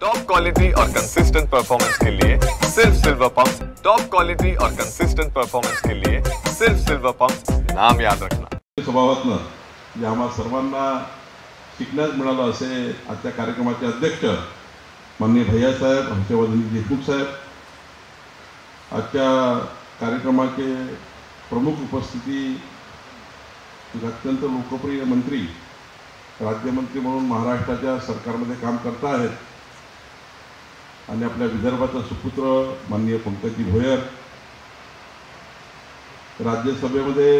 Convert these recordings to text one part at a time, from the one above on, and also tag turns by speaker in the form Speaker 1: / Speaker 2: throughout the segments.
Speaker 1: Top quality और consistent performance के लिए सिर्फ सिल्वर पंप। टॉप क्वालिटी और कंसिस्टेंट परफॉर्मेंस के लिए सिर्फ सिल्वर पंप, नाम याद रखना।
Speaker 2: स्वभावातनं म्हणजे आम्हा सर्वांना शिकण्यास मिळालं असे आजच्या कार्यक्रमाचे अध्यक्ष माननीय भैयासाहेब हर्षवर्धन देशमुख साहेब, आजच्या कार्यक्रमाचे प्रमुख उपस्थिती अत्यंत लोकप्रिय मंत्री, राज्यमंत्री म्हणून महाराष्ट्राच्या सरकारमध्ये काम करत आहेत आणि आपल्या विदर्भाचा सुपुत्र माननीय पंकजी भोयर, राज्यसभेमध्ये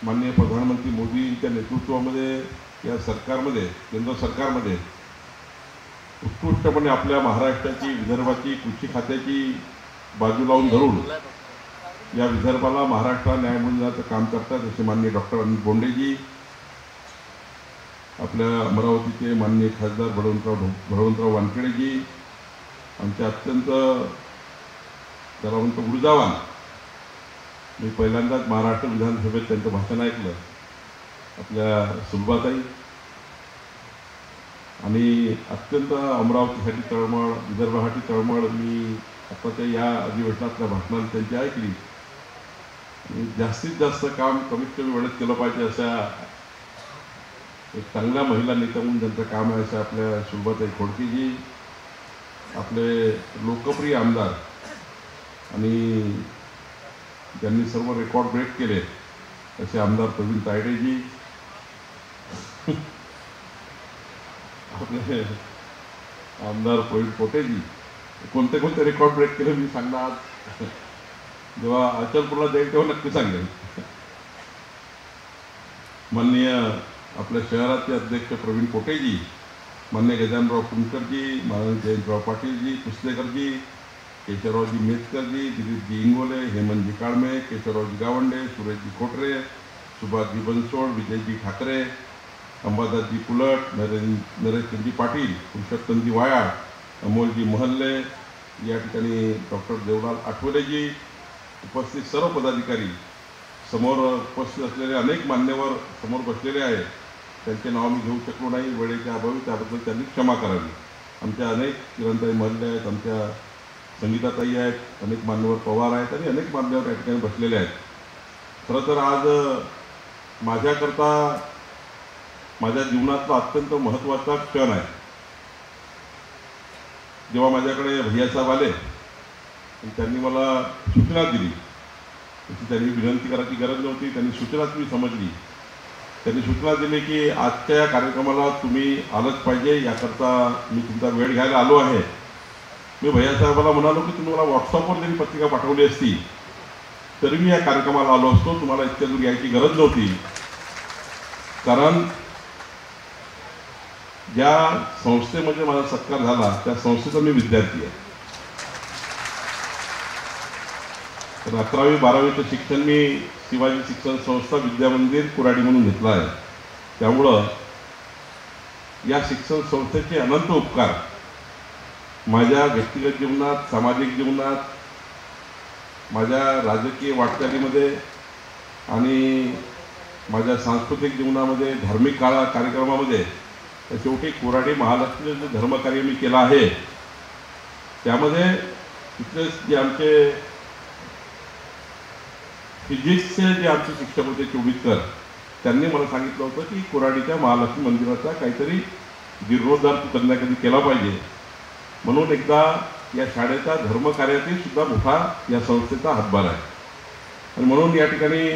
Speaker 2: माननीय प्रधानमंत्री मोदींच्या नेतृत्वामध्ये या सरकारमध्ये, केंद्र सरकारमध्ये उत्कृष्टपणे आपल्या महाराष्ट्राची, विदर्भाची कृषी खात्याची बाजू लावून धरून या विदर्भाला महाराष्ट्र न्याय मिळण्याचं काम करतात असे माननीय डॉक्टर अनिल बोंडेजी, आपल्या अमरावतीचे माननीय खासदार बळवंतराव वानखेडेजी, आमचे अत्यंत जरावंत ऊर्जावान, मी पहिल्यांदाच महाराष्ट्र विधानसभेत त्यांचं भाषण ऐकलं, आपल्या सुलभाताई, आणि अत्यंत अमरावतीसाठी तळमळ, विदर्भासाठी तळमळ मी आताच्या या अधिवेशनातल्या भाषणात त्यांची ऐकली. जास्तीत जास्त काम कमीत कमी वेळेत केलं पाहिजे अशा एक चांगल्या महिला नेत्या म्हणून त्यांचं काम आहे असं आपल्या सुलभाताई खोडकेजी, आपले लोकप्रिय आमदार आणि ज्यांनी सर्व रेकॉर्ड ब्रेक केले असे आमदार प्रवीण तायडेजी, आपले आमदार प्रवीण पोटेजी, कोणते कोणते रेकॉर्ड ब्रेक केले मी सांगणार जेव्हा अचलपूरला जाईल तेव्हा नक्की सांगेल. माननीय आपल्या शहराचे अध्यक्ष प्रवीण पोटेजी, मान्य गजानराव कुंडकरजी, माननीय जयंतराव पाटीलजी, कुसलेकरजी, केशवरावजी मेतकरजी, दिलीपजी इंगोले, हेमंतजी काळमे, केशवरावजी गावंडे, सुरेशजी खोटरे, सुभाषजी बनसोड, विजयजी ठाकरे, अंबादासजी कुलट, नरेशजी पाटील, पुरुषोत्तमजी वायाळ, अमोलजी महल्ले, या ठिकाणी डॉक्टर देवलाल आठवलेजी, उपस्थित सर्व पदाधिकारी, समोर उपस्थित असलेले अनेक मान्यवर समोर बसलेले आहेत, त्यांचे नाव मी घेऊ शकलो नाही वेळेच्या अभावी, त्याबद्दल त्यांनी क्षमा करावी. आमच्या अनेक किरणताई महल्ले आहेत, आमच्या संगीताताई आहेत, अनेक मान्यवर पवार आहेत आणि अनेक मान्यवर या ठिकाणी बसलेले आहेत. खरं तर आज माझ्याकरता माझ्या जीवनातला अत्यंत महत्त्वाचा क्षण आहे. जेव्हा माझ्याकडे भैयासाहेब आले त्यांनी मला सूचना दिली, त्यांनी विनंती करायची गरज नव्हती, त्यांनी सूचनाच मी समजली. त्यांनी सूचना दिली की आजच्या या कार्यक्रमाला तुम्ही आलंच पाहिजे, याकरता मी तुमचा वेळ घ्यायला आलो आहे. मी भैयासाहेबाला म्हणालो की तुम्ही मला व्हॉट्सअपवर जरी पत्रिका पाठवली असती तरी मी या कार्यक्रमाला आलो असतो, तुम्हाला इतक्या दूर यायची गरज नव्हती. कारण ज्या संस्थेमध्ये माझा सत्कार झाला त्या संस्थेचा मी विद्यार्थी आहे. तर 11वी 12वीचं शिक्षण मी शिवाजी शिक्षण संस्था विद्यामंदिर कुराडी म्हणून घेतलं आहे. त्यामुळं या शिक्षण संस्थेचे अनंत उपकार माझ्या व्यक्तिगत जीवनात, सामाजिक जीवनात, माझ्या राजकीय वाटचालीमध्ये आणि माझ्या सांस्कृतिक जीवनामध्ये, धार्मिक कार्यक्रमामध्ये, शेवटी कोराडी महालक्ष्मीचं जे धर्मकार्य मी केलं आहे त्यामध्ये तिथले जे आमचे फिजिक्सचे जे आमचे शिक्षक होते चोबीसकर, त्यांनी मला सांगितलं होतं की कोराडीच्या महालक्ष्मी मंदिराचा काहीतरी जीर्णोद्धार तू कधी कधी केला पाहिजे. म्हणून एकदा या शाळेचा धर्मकार्यातील सुद्धा मोठा या संस्थेचा हातभार आहे आणि म्हणून या ठिकाणी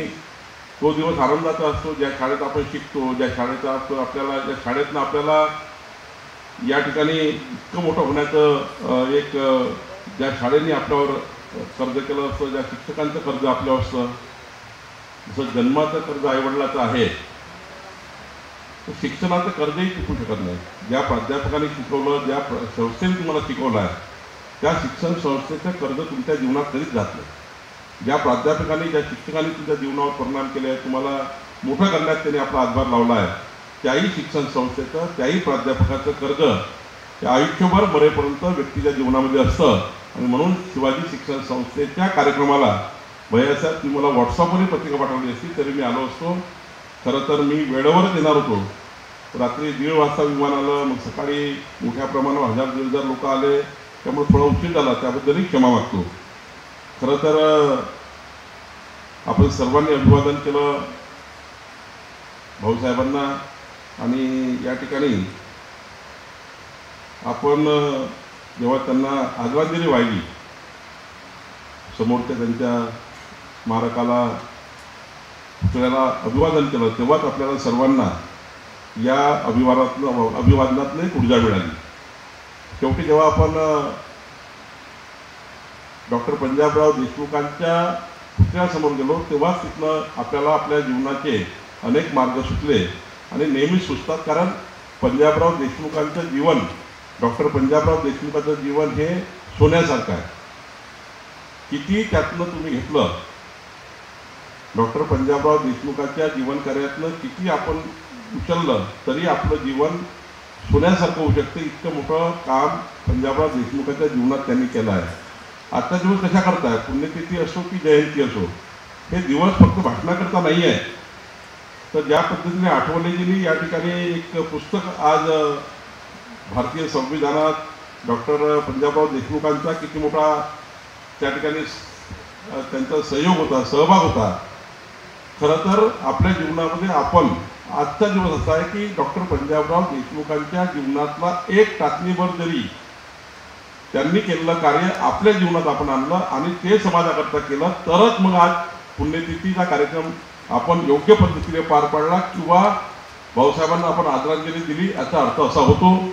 Speaker 2: तो दिवस आनंदाचा असतो ज्या शाळेत आपण शिकतो, ज्या शाळेचा आपल्याला, ज्या शाळेतनं आपल्याला या ठिकाणी इतकं मोठं होण्याचं एक, ज्या शाळेने आपल्यावर कर्ज केलं असतं, ज्या शिक्षकांचं कर्ज आपल्यावर असतं, जसं जन्माचं कर्ज आईवडिलाचं आहे, तर शिक्षणाचं कर्जही चुकू शकत नाही. ज्या प्राध्यापकांनी शिकवलं, ज्या संस्थेने तुम्हाला शिकवलं आहे त्या शिक्षण संस्थेचं कर्ज तुमच्या जीवनात कधीच जात नाही. ज्या प्राध्यापकांनी, ज्या शिक्षकांनी तुमच्या जीवनावर परिणाम केले, तुम्हाला मोठं करण्यात त्यांनी आपला हातभार लावला आहे, त्याही शिक्षण संस्थेचं, त्याही प्राध्यापकाचं कर्ज ते आयुष्यभर मरेपर्यंत व्यक्तीच्या जीवनामध्ये असतं. आणि म्हणून शिवाजी शिक्षण संस्थेच्या कार्यक्रमाला भैयासाहेब तुम्ही मला व्हॉट्सअपवरही पत्रिका पाठवली असती तरी मी आलो असतो. खरं तर मी वेळेवरच येणार होतो, रात्री 1:30 वाजता विमान आलं, मग सकाळी मोठ्या प्रमाणावर 1000-1500 लोक आले, त्यामुळे थोडा उशीर झाला, त्याबद्दलही क्षमा मागतो. खरं तर आपण सर्वांनी अभिवादन केलं भाऊसाहेबांना, आणि या ठिकाणी आपण जेव्हा त्यांना आदरांजली वाहिली, समोरच्या त्यांच्या स्मारकाला पुतळ्याला अभिवादन केलं, तेव्हाच आपल्याला सर्वांना या अभिवादनातून एक ऊर्जा मिळाली. शेवटी जेव्हा आपण डॉक्टर पंजाबराव देशमुखांच्या पुतळ्यासमोर गेलो, तेव्हाच तिथनं आपल्याला आपल्या जीवनाचे अनेक मार्ग सुचले आणि नेहमीच सुचतात. कारण पंजाबराव देशमुखांचं जीवन, डॉक्टर पंजाबराव देशमुखांचं जीवन हे सोन्यासारखं आहे. किती त्यातनं तुम्ही घेतलं, डॉक्टर पंजाबराव देशमुखांच्या जीवनकार्यातनं किती आपण उचललं, तरी आपलं जीवन सोन्यासारखं होऊ शकतं. इतकं मोठं काम पंजाबराव देशमुखांच्या जीवनात त्यांनी केलं आहे. आजचा दिवस कशा करताय, पुण्यतिथी असो की जयंती असो, हे दिवस फक्त भाषणाकरता नाही आहे. तर ज्या पद्धतीने आठवलेजींनी या ठिकाणी एक पुस्तक आज भारतीय संविधानात डॉक्टर पंजाबराव देशमुखांचा किती मोठा त्या ठिकाणी त्यांचा सहयोग होता, सहभाग होता. खरं तर आपल्या जीवनामध्ये आपण आजचा दिवस असा आहे की डॉक्टर पंजाबराव देशमुखांच्या जीवनातला एक टाचणीभर जरी त्यांनी केलेलं कार्य आपल्या जीवनात आपण आणलं आणि ते समाजाकरता केलं, तरच मग आज पुण्यतिथीचा कार्यक्रम आपण योग्य पद्धतीने पार पाडला किंवा भाऊसाहेबांना आपण आदरांजली दिली याचा अर्थ असा होतो.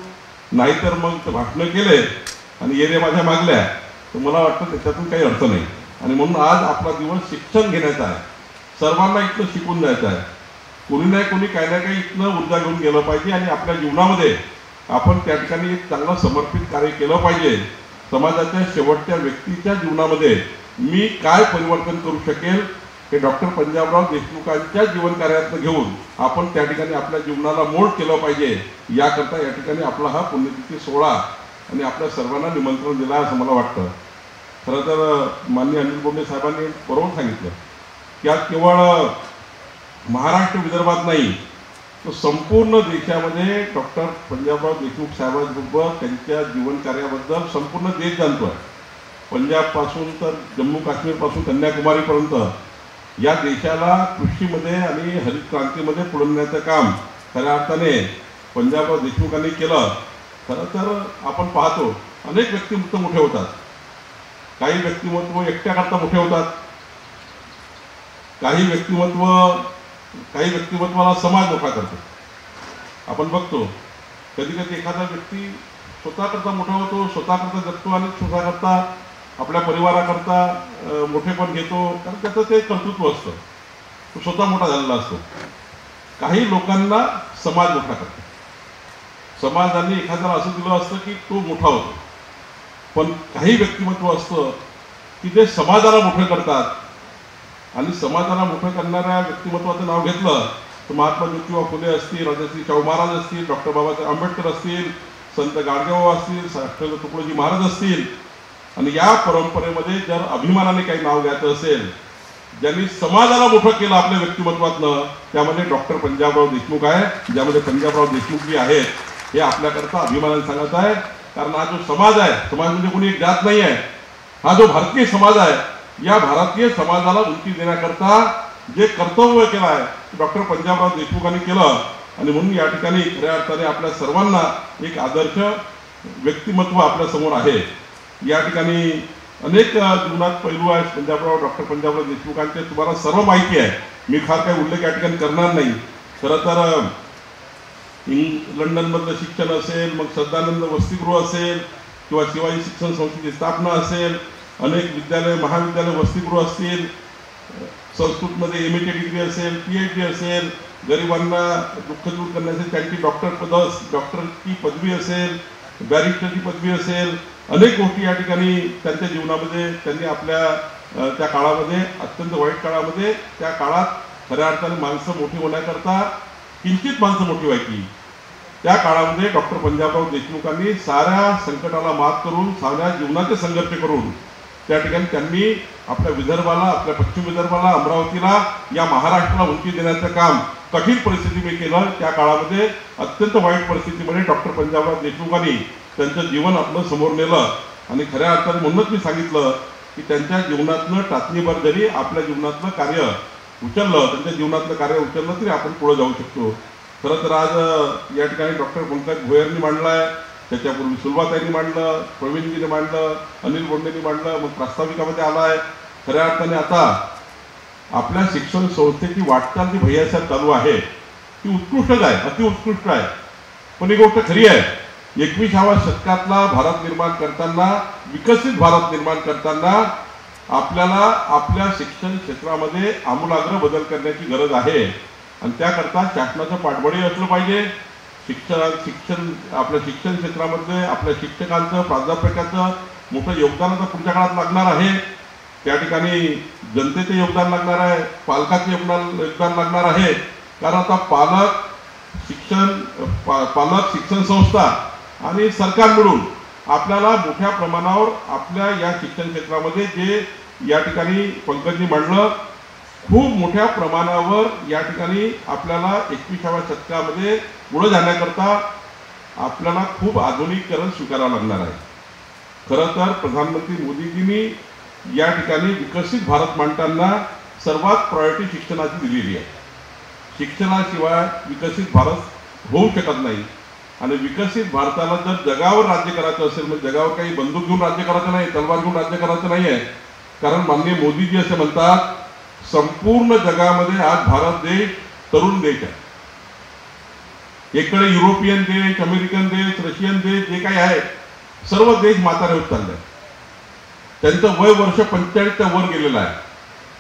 Speaker 2: नाहीतर मग भाषणं केले आणि येणे माझ्या मागल्या, तर मला वाटतं त्याच्यातून काही अर्थ नाही. आणि म्हणून आज आपला दिवस शिक्षण घेण्याचा आहे, सर्वांना इथलं शिकून जायचं आहे. कोणी नाही कोणी काही ना काही इथनं ऊर्जा घेऊन गेलं पाहिजे आणि आपल्या जीवनामध्ये आपण त्या ठिकाणी एक चांगलं समर्पित कार्य केलं पाहिजे. समाजाच्या शेवटच्या व्यक्तीच्या जीवनामध्ये मी काय परिवर्तन करू शकेल हे डॉक्टर पंजाबराव देशमुखांच्या जीवनकार्यातनं घेऊन आपण त्या ठिकाणी आपल्या जीवनाला मोल्ड केलं पाहिजे. याकरता या ठिकाणी आपला हा पुण्यतिथी सोहळा आणि आपल्या सर्वांना निमंत्रण दिलं असं मला वाटतं. खरं तर माननीय अनिल बोंडे साहेबांनी बरोबर सांगितलं की आज केवळ महाराष्ट्र विदर्भात नाही, तर संपूर्ण देशामध्ये डॉक्टर पंजाबराव देशमुख साहेबांबरोबर त्यांच्या जीवनकार्याबद्दल संपूर्ण देश जाणतो आहे. पंजाबपासून तर जम्मू काश्मीरपासून कन्याकुमारीपर्यंत या देशाला कृषीमध्ये आणि हरित क्रांतीमध्ये पुढे नेण्याचं काम खऱ्या अर्थाने पंजाबराव देशमुखांनी केलं. खरं तर आपण पाहतो अनेक व्यक्तिमत्व मोठे होतात, काही व्यक्तिमत्व एकट्याकरता मोठे होतात, काही व्यक्तिमत्वाला समाज मोठा करतो. आपण बघतो कधी कधी एखादा व्यक्ती स्वतःकरता मोठा होतो, स्वतःकरता जगतो आणि स्वतःकरता आपल्या परिवाराकरता मोठेपण घेतो, कारण त्याचं ते कर्तृत्व असतं, तो स्वतः मोठा झालेला असतो. काही लोकांना समाज मोठा करतो, समाजाने एखाद्याला असं दिलं असतं की तो मोठा होतो. पण काही व्यक्तिमत्व असतं की ते समाजाला मोठं करतात आणि समाजाला मोठं करणाऱ्या व्यक्तिमत्वाचं नाव घेतलं तर महात्मा ज्योतिबा फुले असतील, राजश्री शाहू महाराज असतील, डॉक्टर बाबासाहेब आंबेडकर असतील, संत गाडगेबाबा असतील, डॉक्टर तुकडोजी महाराज असतील. आणि या परंपरेमध्ये जर अभिमानाने काही नाव घ्यायचं असेल, ज्यांनी समाजाला मोठं केलं आपल्या व्यक्तिमत्वातनं, त्यामध्ये डॉक्टर पंजाबराव देशमुख आहे. ज्यामध्ये पंजाबराव देशमुख जी आहेत हे आपल्याकरता अभिमानाने सांगत आहे. कारण हा जो समाज आहे, समाज म्हणजे कोणी एक जात नाही आहे, हा जो भारतीय समाज आहे, या भारतीय समाजाला उंची देण्याकरता जे कर्तव्य केलं आहे डॉक्टर पंजाबराव देशमुखांनी केलं. आणि म्हणून या ठिकाणी खऱ्या अर्थाने आपल्या सर्वांना एक आदर्श व्यक्तिमत्व आपल्या समोर आहे. या ठिकाणी अनेक जीवनात पैलू आहेत डॉक्टर पंजाबराव देशमुखांचे, तुम्हाला सर्व माहिती आहे, मी फार काही उल्लेख या ठिकाणी करणार नाही. खरं तर लंडनमधलं शिक्षण असेल, मग सदानंद वसतिगृह असेल किंवा शिवाजी शिक्षण संस्थेची स्थापना असेल, अनेक विद्यालय महाविद्यालय वसतिगृह असतील, संस्कृतमध्ये MA डिग्री असेल, PhD असेल, गरिबांना दुःख दूर करण्यासाठी त्यांची डॉक्टरची पदवी असेल, बॅरिस्टरची पदवी असेल, अनेक गोष्टी या ठिकाणी त्यांच्या जीवनामध्ये त्यांनी आपल्या त्या काळामध्ये, अत्यंत वाईट काळामध्ये, त्या काळात खऱ्या अर्थाने माणसं मोठी होण्याकरता किंचित माणसं मोठी व्हायची, त्या काळामध्ये डॉक्टर पंजाबराव देशमुखांनी साऱ्या संकटाला मात करून, साऱ्या जीवनाचे संघर्ष करून त्या ठिकाणी त्यांनी आपल्या विदर्भाला, आपल्या पश्चिम विदर्भाला, अमरावतीला, या महाराष्ट्राला उंची देण्याचं काम कठीण परिस्थिती मी केलं. त्या काळामध्ये अत्यंत वाईट परिस्थितीमध्ये डॉक्टर पंजाबराव देशमुखांनी त्यांचं जीवन आपलं समोर नेलं आणि खऱ्या अर्थाने म्हणूनच मी सांगितलं की त्यांच्या जीवनातनं टाचणीभर जरी आपल्या जीवनातलं कार्य उचललं, त्यांच्या जीवनातलं कार्य उचललं तरी आपण पुढे जाऊ शकतो. खरं तर आज या ठिकाणी डॉक्टर पंकज भोयरनी मांडला आहे, त्याच्यापूर्वी सुलभाताईंनी मांडलं, प्रवीणजीने मांडलं, अनिल बोंडेंनी मांडलं, मग प्रास्ताविकामध्ये आला आहे. खऱ्या अर्थाने आता आपल्या शिक्षण संस्थेची वाटचाल जी भैयासाहेब चालू आहे ती उत्कृष्टच आहे, अतिउत्कृष्ट आहे. पण ही गोष्ट खरी आहे, 21व्या शतकातला भारत निर्माण करताना, विकसित भारत निर्माण करताना आपल्याला आपल्या शिक्षण क्षेत्रामध्ये आमूलाग्र बदल करण्याची गरज आहे आणि त्याकरता शासनाचं पाठबळही असलं पाहिजे. आपल्या शिक्षण क्षेत्रामध्ये आपल्या शिक्षकांचं, प्राध्यापकांचं मोठं योगदान आता पुढच्या काळात लागणार आहे. त्या ठिकाणी जनतेचे योगदान लागणार आहे, पालकाचे योगदान लागणार आहे. कारण आता पालक शिक्षण संस्था आणि सरकार मिळून आपल्याला मोठ्या प्रमाणावर आपल्या या शिक्षण क्षेत्रामध्ये जे या ठिकाणी पंकजनी मांडलं, खूप मोठ्या प्रमाणावर या ठिकाणी आपल्याला 21व्या शतकामध्ये पुढे जाण्याकरता आपल्याला खूप आधुनिकीकरण स्वीकारावं लागणार आहे. खरं तर प्रधानमंत्री मोदीजींनी या ठिकाणी विकसित भारत मांडताना सर्वात प्रायोरिटी शिक्षणाची दिलेली आहे. शिक्षणाशिवाय विकसित भारत होऊ शकत नाही आणि विकसित भारताला जर जगावर राज्य करायचं असेल, म्हणजे जगावर काही बंदूक घेऊन राज्य करायचं नाही, तलवार घेऊन राज्य करायचं नाही आहे. कारण माननीय मोदीजी असे म्हणतात, संपूर्ण जगामध्ये आज भारत देश तरुण देश आहे. एकडे युरोपियन देश, अमेरिकन देश, रशियन देश जे काही आहे सर्व देश म्हातारे होत चालले आहेत. त्यांचं वय वर्ष 45च्या वर गेलेलं आहे.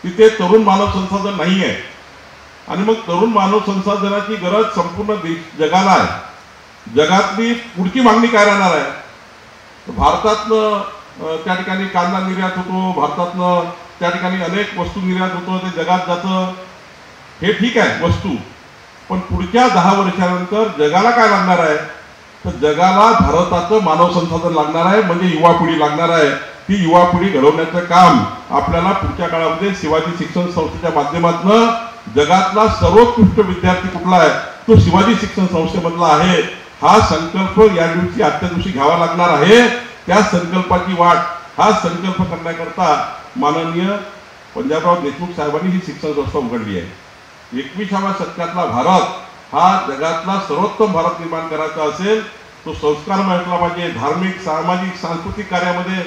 Speaker 2: तिथे तरुण मानव संसाधन नाही आहे आणि मग तरुण मानव संसाधनाची गरज संपूर्ण जगाला आहे. जगातली पुढची मागणी काय राहणार आहे? भारतातनं त्या ठिकाणी कांदा निर्यात होतो, भारतातनं त्या ठिकाणी अनेक वस्तू निर्यात होतो, ते जगात जातं, हे ठीक आहे वस्तू. पण पुढच्या 10 वर्षानंतर जगाला काय लागणार आहे? तर जगाला भारताचं मानव संसाधन लागणार आहे, म्हणजे युवा पिढी लागणार आहे. ती युवा पिढी घडवण्याचं काम आपल्याला पुढच्या काळामध्ये शिवाजी शिक्षण संस्थेच्या माध्यमातून जगातला सर्वोत्कृष्ट विद्यार्थी कुठला आहे तो शिवाजी शिक्षण संस्थेमधला आहे. हा संकल्प या दिवशी आजच्या दिवशी घ्यावा लागणार आहे. त्या संकल्पाची वाट, हा संकल्प करण्याकरता माननीय पंजाबराव देशमुख साहेबांनी ही शिक्षण संस्था उघडली आहे. 21व्या शतकातला भारत हा जगातला सर्वोत्तम भारत निर्माण करायचा असेल तो संस्कार मिळाला पाहिजे. धार्मिक, सामाजिक, सांस्कृतिक कार्यामध्ये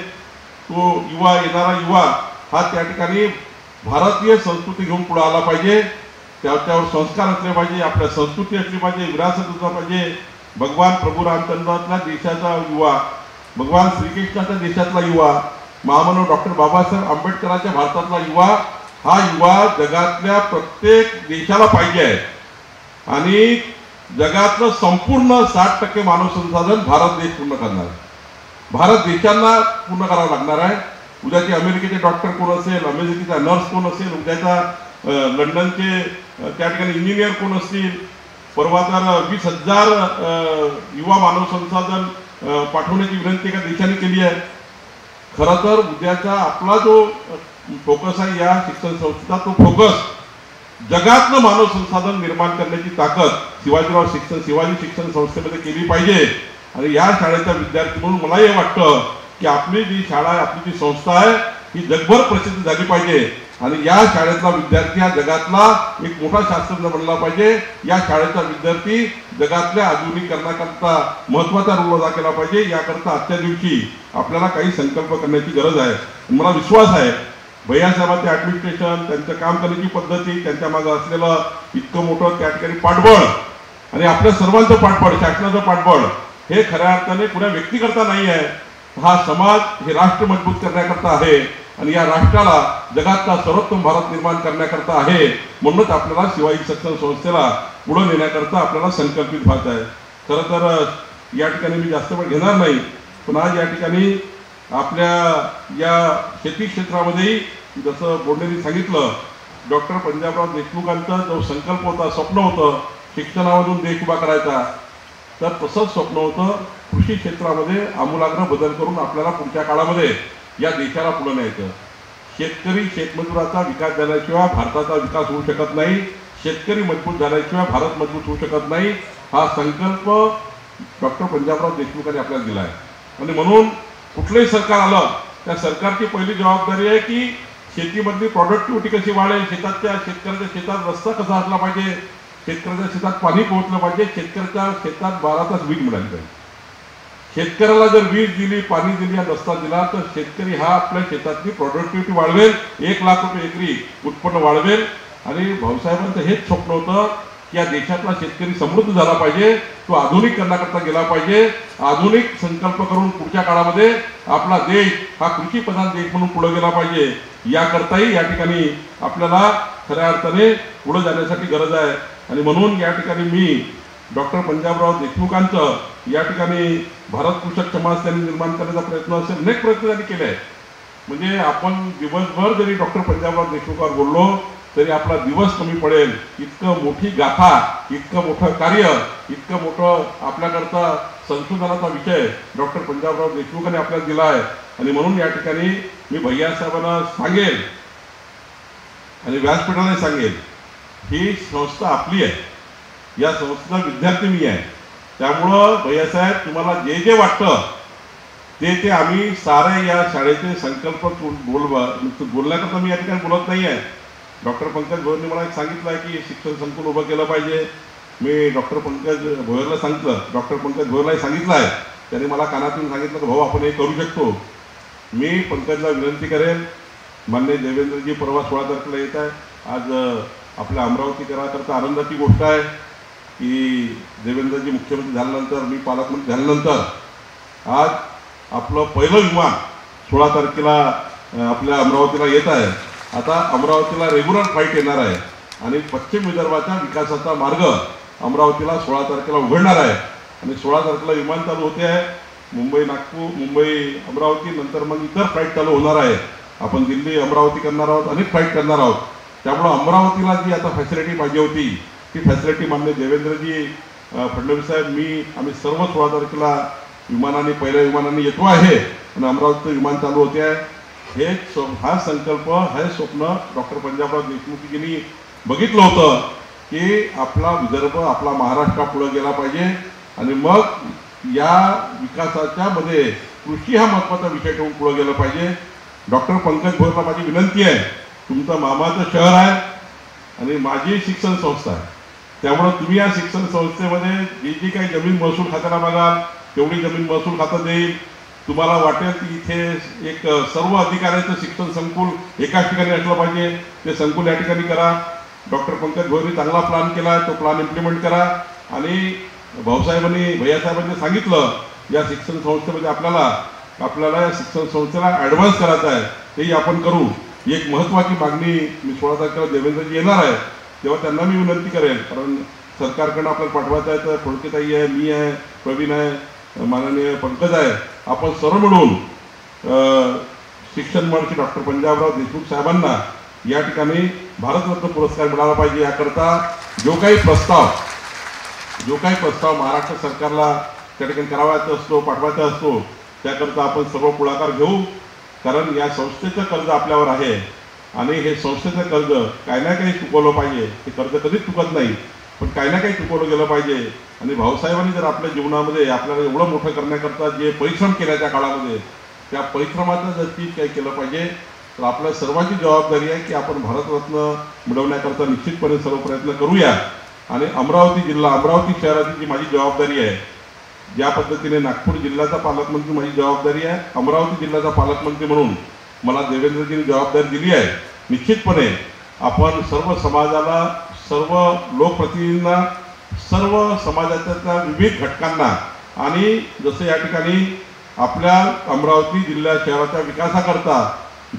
Speaker 2: तो येणारा युवा हा त्या ठिकाणी भारतीय संस्कृती घेऊन पुढे आला पाहिजे. त्याच्यावर संस्कार असले पाहिजे, आपल्या संस्कृती असली पाहिजे, विरासत असला पाहिजे. भगवान प्रभू रामचंद्राच्या देशाचा युवा, भगवान श्रीकृष्णाच्या देशातला युवा, महामानव डॉक्टर बाबासाहेब आंबेडकरांच्या भारतातला युवा, हा युवा जगातल्या प्रत्येक देशाला पाहिजे आहे. आणि जगातलं संपूर्ण 60% मानव संसाधन भारत देश पूर्ण करणार आहे. भारत देशांना पूर्ण करावं लागणार आहे. उद्याचे अमेरिकेचे डॉक्टर कोण असेल, अमेरिकेचा नर्स कोण असेल, उद्याचा लंडनचे त्या ठिकाणी इंजिनियर कोण असतील, परवा तर 20,000 युवा मानव संसाधन पाठवण्याची विनंती एका देशाने केली आहे. खरं तर उद्याचा आपला जो फोकस आहे या शिक्षण संस्थेचा, तो फोकस जगातलं मानव संसाधन निर्माण करण्याची ताकद शिवाजी शिक्षण संस्थेमध्ये केली पाहिजे. आणि या शाळेचा विद्यार्थी म्हणून मला हे वाटतं की आपली जी शाळा आहे, आपली जी संस्था आहे ही जगभर प्रसिद्ध झाली पाहिजे आणि या शाळेतला विद्यार्थी हा जगातला एक मोठा शास्त्रज्ञ बनला पाहिजे. या शाळेचा विद्यार्थी जगातल्या आधुनिकीकरणाकरता महत्वाचा रोल अदा केला पाहिजे. याकरता आजच्या दिवशी आपल्याला काही संकल्प करण्याची गरज आहे. मला विश्वास आहे भैयासाहेबांचे ऍडमिनिस्ट्रेशन, त्यांचं काम करण्याची पद्धती, त्यांच्या मागे असलेलं इतकं मोठं त्या ठिकाणी पाठबळ आणि आपल्या सर्वांचं पाठबळ, शासनाचं पाठबळ हे खऱ्या अर्थाने पुऱ्या व्यक्तीकरता नाही आहे. हा समाज, हे राष्ट्र मजबूत करण्याकरता आहे आणि या राष्ट्राला जगातला सर्वोत्तम भारत निर्माण करण्याकरता आहे. म्हणूनच आपल्याला शिवाजी शिक्षण संस्थेला पुढे नेण्याकरता आपल्याला संकल्पित व्हायचं आहे. खरं तर या ठिकाणी मी जास्त वेळ घेणार नाही, पण आज या ठिकाणी आपल्या या शेती क्षेत्रामध्येही जसं बोंडेंनी सांगितलं, डॉक्टर पंजाबराव देशमुखांचा जो संकल्प होता, स्वप्न होतं शिक्षणामधून देश उभा करायचा, तर तसंच स्वप्न होतं कृषी क्षेत्रामध्ये आमूलाग्र बदल करून आपल्याला पुढच्या काळामध्ये या देशाला पुढे न्यायचं. शेतकरी शेतमजुराचा विकास झाल्याशिवाय भारताचा विकास होऊ शकत नाही. शेतकरी मजबूत झाल्याशिवाय भारत मजबूत होऊ शकत नाही, हा संकल्प डॉक्टर पंजाबराव देशमुखांनी आपल्याला दिला आहे। आणि म्हणून कुठलंही सरकार आलं त्या सरकारची पहिली जबाबदारी आहे की शेतीमधली प्रॉडक्टिव्हिटी कशी वाढेल, शेतकऱ्याच्या शेतात रस्ता कसा असला पाहिजे, शेतकऱ्याच्या शेतात पाणी पोहोचलं पाहिजे, शेतकऱ्याच्या शेतात 12 तास वीज मिळाली पाहिजे। शेतकऱ्याला जर वीज दिली, पाणी दिली आणि रस्ता दिला तर शेतकरी हा आपल्या शेतातली प्रॉडक्टिव्हिटी वाढवेल, 1 लाख रुपये एकरी उत्पन्न वाढवेल। आणि भाऊसाहेबांचं हेच स्वप्न होतं की या देशातला शेतकरी समृद्ध झाला पाहिजे, तो आधुनिकरणाकरता गेला पाहिजे, आधुनिक संकल्प करून पुढच्या काळामध्ये आपला देश हा कृषीप्रधान देश म्हणून पुढे गेला पाहिजे। याकरताही या ठिकाणी आपल्याला खऱ्या अर्थाने पुढे जाण्यासाठी गरज आहे। आणि म्हणून या ठिकाणी मी डॉक्टर पंजाबराव देशमुखांचं या ठिकाणी भारत कृषक समाज त्यांनी निर्माण करण्याचा प्रयत्न असेल, अनेक प्रयत्न त्यांनी केले आहेत। म्हणजे आपण दिवसभर जरी डॉक्टर पंजाबराव देशमुखांवर बोललो तरी आपला दिवस कमी पडेल, इतकं मोठी गाथा, इतकं मोठं कार्य, इतकं मोठं आपल्याकरता संशोधनाचा विषय डॉक्टर पंजाबराव देशमुखांनी आपल्याला दिला आहे। आणि म्हणून या ठिकाणी मी भैयासाहेबांना सांगेल आणि व्यासपीठाला सांगेल, ही संस्था आपली आहे, या संस्थेचा विद्यार्थी मी आहे, त्यामुळं भैयासाहेब तुम्हाला जे जे वाटतं ते आम्ही सारे या शाळेचे संकल्प बोलण्याकरता मी या ठिकाणी बोलत नाही आहे। डॉक्टर पंकज भोयरने मला एक सांगितलं आहे की शिक्षण संकुल उभं केलं पाहिजे। मी डॉक्टर पंकज भोयरला सांगितलं, डॉक्टर पंकज भोयरलाही सांगितलं आहे, त्यांनी मला कानातून सांगितलं की भाऊ आपण हे करू शकतो। मी पंकजला विनंती करेन, माननीय देवेंद्रजी परवा 16 तारखेला येत आहे, आज आपल्या अमरावतीकराकरता आनंदाची गोष्ट आहे की देवेंद्रजी मुख्यमंत्री झाल्यानंतर, मी पालकमंत्री झाल्यानंतर आज आपलं पहिलं विमान 16 तारखेला आपल्या अमरावतीला येत आहे। आता अमरावतीला रेग्युलर फ्लाईट येणार आहे आणि पश्चिम विदर्भाच्या विकासाचा मार्ग अमरावतीला 16 तारखेला उघडणार आहे। आणि 16 तारखेला विमान चालू होते आहे, मुंबई नागपूर, मुंबई अमरावती, नंतर मग इतर फ्लाईट चालू होणार आहे। आपण दिल्ली अमरावती करणार आहोत, अनेक फ्लाईट करणार आहोत। त्यामुळं अमरावतीला जी आता फॅसिलिटी पाहिजे होती ती फॅसिलिटी माननीय देवेंद्रजी फडणवीस साहेब, आम्ही सर्व 16 तारखेला विमानाने, पहिल्या विमानाने येतो आहे आणि अमरावतीचं विमान चालू होते आहे। हा संकल्प, हे स्वप्न डॉक्टर पंजाबराव देशमुखजींनी बघितलं होतं की आपला विदर्भ, आपला महाराष्ट्र पुढे गेला पाहिजे आणि मग या विकासाच्या मध्ये कृषी हा महत्त्वाचा विषय ठेवून पुढे गेलं पाहिजे। डॉक्टर पंकज भोयरला माझी विनंती आहे, तुमचं मामाचं शहर आहे आणि माझी शिक्षण संस्था आहे, त्यामुळे तुम्ही या शिक्षण संस्थेमध्ये जी काही जमीन महसूल खात्याला मागाल तेवढी जमीन महसूल खातं देईल। तुम्हाला वाटेल की इथे एक सर्व अधिकाऱ्यांचं शिक्षण संकुल एकाच ठिकाणी असलं पाहिजे, ते संकुल या ठिकाणी करा। डॉक्टर पंकज भोयरनी चांगला प्लॅन केला, तो प्लॅन इम्प्लिमेंट करा। आणि भाऊसाहेबांनी, भैयासाहेबांनी सांगितलं या शिक्षण संस्थेमध्ये आपल्याला या शिक्षण संस्थेला ॲडव्हान्स करायचा आहे, तेही आपण करू। एक महत्त्वाची मागणी, मी 16 तारखेला देवेंद्रजी येणार आहे तेव्हा त्यांना मी विनंती करेन, कारण सरकारकडनं आपल्याला पाठवायचं आहे, तर फडकेताई आहे, मी आहे, प्रवीण आहे, माननीय पंकज आहे, आपण सर्व मिळून शिक्षण मंत्री डॉक्टर पंजाबराव देशमुख साहेबांना या ठिकाणी भारतरत्न पुरस्कार मिळाला पाहिजे। याकरता जो काही प्रस्ताव महाराष्ट्र सरकारला त्या ठिकाणी करावायचा असतो, पाठवायचा असतो, त्याकरता आपण सर्व पुढाकार घेऊ। कारण या संस्थेचं कर्ज आपल्यावर आहे आणि हे संस्थेचं कर्ज काही ना काही चुकवलं पाहिजे, हे कर्ज कधीच चुकत नाही, पण काही ना काही चुकवलं गेलं पाहिजे। आणि भाऊसाहेबांनी जर आपल्या जीवनामध्ये आपल्याला एवढं मोठं करण्याकरता जे परिश्रम केल्या त्या काळामध्ये, त्या परिश्रमाचं जर तीच काही केलं पाहिजे तर आपल्या सर्वांची जबाबदारी आहे की आपण भारतरत्न मिळवण्याकरता निश्चितपणे सर्व प्रयत्न करूया। आणि अमरावती जिल्हा, अमरावती शहराची जी माझी जबाबदारी आहे, ज्या पद्धतीने नागपूर जिल्ह्याचा पालकमंत्री माझी जबाबदारी आहे, अमरावती जिल्ह्याचा पालकमंत्री म्हणून मला देवेंद्रजींनी जबाबदारी दिली आहे। निश्चितपणे आपण सर्व समाजाला, सर्व लोकप्रतिनिधींना, सर्व समाजाच्या विविध घटकांना आणि जसं या ठिकाणी आपल्या अमरावती जिल्हा शहराच्या विकासाकरता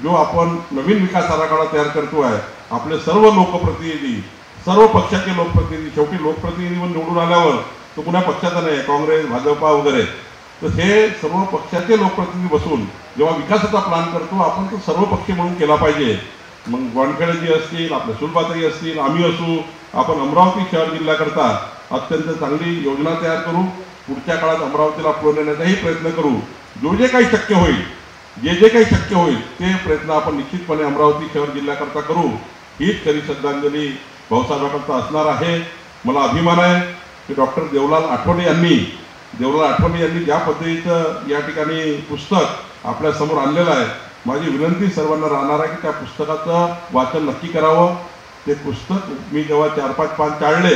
Speaker 2: जो आपण नवीन विकास आराखडा तयार करतो आहे, आपले सर्व लोकप्रतिनिधी, सर्व पक्षाचे लोकप्रतिनिधी, शेवटी लोकप्रतिनिधी म्हणून निवडून आल्यावर तो कुणा पक्षाचा नाही, काँग्रेस, भाजपा वगैरे, तर हे सर्व पक्षाचे लोकप्रतिनिधी बसून जेव्हा विकासाचा प्लॅन करतो आपण तो सर्व पक्षी म्हणून केला पाहिजे। मग वानखेडेजी असतील, आपल्या सुलभाताई असतील, आम्ही असू, आपण अमरावती शहर जिल्ह्याकरता अत्यंत चांगली योजना तयार करू। पुढच्या काळात अमरावतीला पुढे नेण्याचाही प्रयत्न करू। जे काही शक्य होईल, जे काही शक्य होईल ते प्रयत्न आपण निश्चितपणे अमरावती शहर जिल्ह्याकरता करू। हीच खरी श्रद्धांजली भाऊसाहेबांचा असणार आहे. मला अभिमान आहे की डॉक्टर देवलाल आठवले यांनी ज्या पद्धतीचं या ठिकाणी पुस्तक आपल्यासमोर आणलेलं आहे, माझी विनंती सर्वांना राहणार आहे की त्या पुस्तकाचं वाचन नक्की करावं. ते पुस्तक मी जेव्हा 4-5 पान चाळले,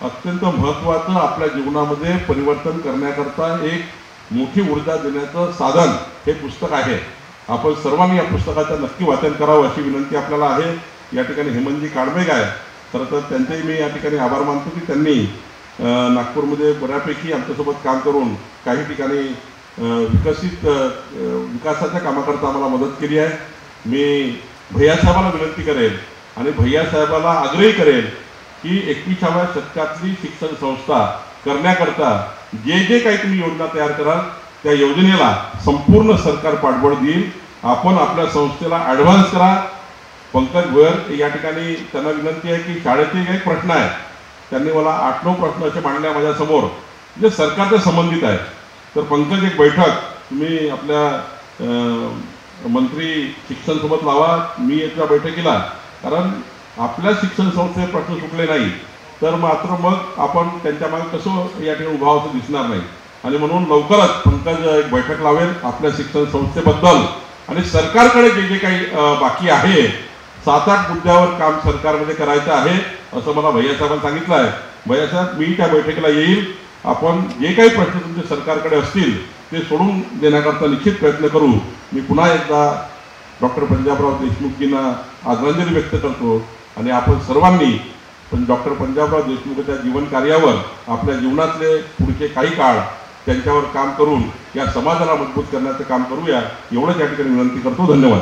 Speaker 2: अत्यंत महत्त्वाचं आपल्या जीवनामध्ये परिवर्तन करण्याकरता एक मोठी ऊर्जा देण्याचं साधन हे पुस्तक आहे. आपण सर्वांनी या पुस्तकाचं नक्की वाचन करावं अशी विनंती आपल्याला आहे. या ठिकाणी हेमंतजी काळमेघ आहे, खरं तर त्यांचेही मी या ठिकाणी आभार मानतो की त्यांनी नागपूरमध्ये बऱ्यापैकी आमच्यासोबत काम करून काही ठिकाणी विकासाच्या कामाकरता आम्हाला मदत केली आहे. मी भैयासाहेबाला विनंती करेल आणि भैयासाहेबाला आग्रही करेल की 21व्या शतकातली शिक्षण संस्था करण्याकरता जे काही तुम्ही योजना तयार कराल त्या योजनेला संपूर्ण सरकार पाठबळ देईल. आपण आपल्या संस्थेला ॲडव्हान्स करा. पंकज भोयर या ठिकाणी त्यांना विनंती आहे की शाळेतील एक प्रश्न आहे, त्यांनी मला 8-9 प्रश्न असे मांडले माझ्यासमोर जे सरकारच्या संबंधित आहे. तर पंकज एक बैठक तुम्ही आपल्या मंत्री शिक्षणसोबत लावा, मी याच्या बैठकीला, कारण आपल्या शिक्षण संस्थेचे प्रश्न सुटले नाही तर मात्र मग आपण त्यांच्या मागे कसं या ठिकाणी उभा असं दिसणार नाही. आणि म्हणून लवकरच पंकज एक बैठक लावेल आपल्या शिक्षण संस्थेबद्दल आणि सरकारकडे जे काही बाकी आहे 7-8 मुद्द्यावर काम सरकारमध्ये करायचं आहे असं मला भैयासाहेबांनी सांगितलं आहे. भैयासाहेब, मी त्या बैठकीला येईल. आपण जे काही प्रश्न तुमचे सरकारकडे असतील ते सोडून देण्याकरता निश्चित प्रयत्न करू. मी पुन्हा एकदा डॉक्टर पंजाबराव देशमुखजींना आदरांजली व्यक्त करतो आणि आपण सर्वांनी पण डॉक्टर पंजाबराव देशमुखच्या जीवन कार्यावर आपल्या जीवनातले पुढचे काही काळ त्यांच्यावर काम करून या समाजाला मजबूत करण्याचं काम करूया, एवढंच या ठिकाणी विनंती करतो. धन्यवाद.